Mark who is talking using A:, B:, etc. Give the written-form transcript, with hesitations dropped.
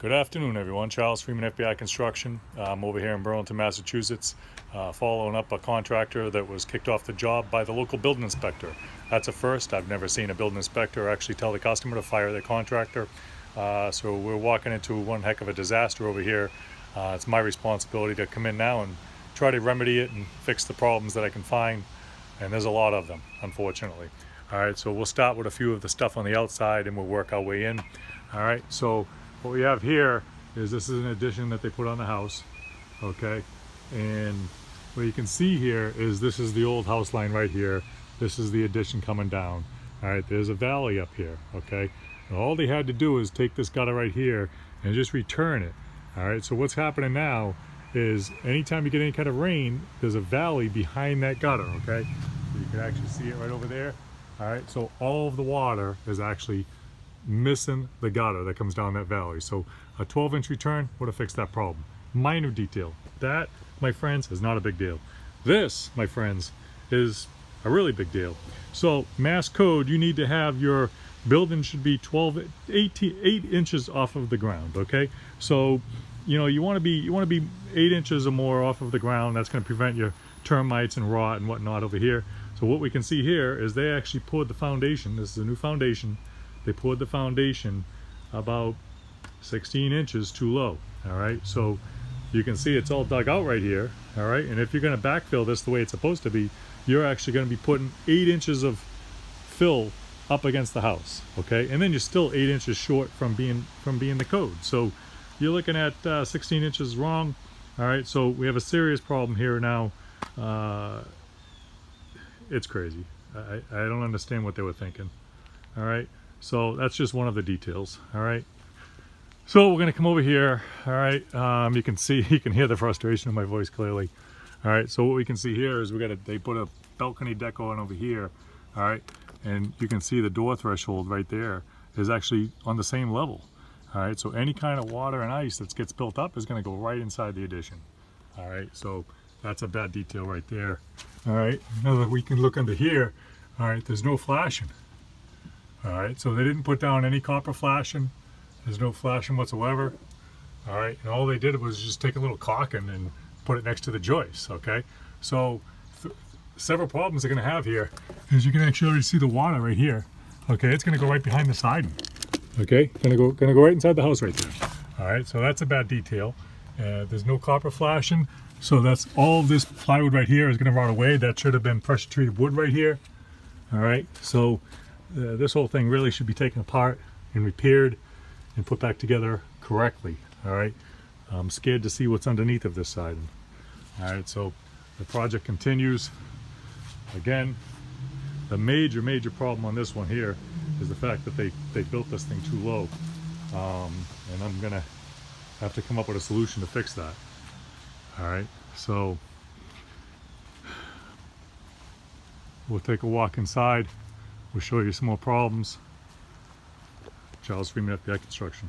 A: Good afternoon, everyone. Charles Freeman, FBI Construction. I'm over here in Burlington, Massachusetts, following up a contractor that was kicked off the job by the local building inspector. That's a first. I've never seen a building inspector actually tell the customer to fire their contractor. So we're walking into one heck of a disaster over here. It's my responsibility to come in now and try to remedy it and fix the problems that I can find. And there's a lot of them, unfortunately. All right, so we'll start with a few of the stuff on the outside and we'll work our way in. All right, so what we have here is this is an addition that they put on the house, okay? And what you can see here is this is the old house line right here. This is the addition coming down. All right, there's a valley up here, okay? And all they had to do is take this gutter right here and just return it. All right, so what's happening now is anytime you get any kind of rain, there's a valley behind that gutter, okay? So you can actually see it right over there. All right, so all of the water is actually missing the gutter that comes down that valley. So a 12-inch return would have fixed that problem. Minor detail. That, my friends, is not a big deal. This, my friends, is a really big deal. So mass code, you need to have your building should be 8 inches off of the ground, okay? So you want to be 8 inches or more off of the ground. That's going to prevent your termites and rot and whatnot over here. So what we can see here is they actually poured the foundation. This is a new foundation. They poured the foundation about 16 inches too low. All right, so you can see it's all dug out right here. All right, and if you're going to backfill this the way it's supposed to be, you're actually going to be putting 8 inches of fill up against the house. Okay, and then you're still 8 inches short from being the code. So you're looking at 16 inches wrong. All right, so we have a serious problem here now. It's crazy. I don't understand what they were thinking. All right. So that's just one of the details. All right. So we're going to come over here. All right. You can hear the frustration in my voice clearly. All right. So what we can see here is they put a balcony deco on over here. All right. And you can see the door threshold right there is actually on the same level. All right. So any kind of water and ice that gets built up is going to go right inside the addition. All right. So that's a bad detail right there. All right. Now that we can look under here. All right. There's no flashing. All right, so they didn't put down any copper flashing. There's no flashing whatsoever. All right, and all they did was just take a little caulking and put it next to the joist, okay? So several problems they're gonna have here is you can actually already see the water right here. Okay, it's gonna go right behind the siding. Okay, gonna go right inside the house right there. All right, so that's a bad detail. There's no copper flashing, so that's all this plywood right here is gonna rot away. That should have been pressure treated wood right here. All right, so this whole thing really should be taken apart and repaired and put back together correctly. All right, I'm scared to see what's underneath of this siding. All right, so the project continues. Again, the major problem on this one here is the fact that they built this thing too low, and I'm gonna have to come up with a solution to fix that. All right, so we'll take a walk inside. We'll show you some more problems. Charles Freeman, FBI Construction.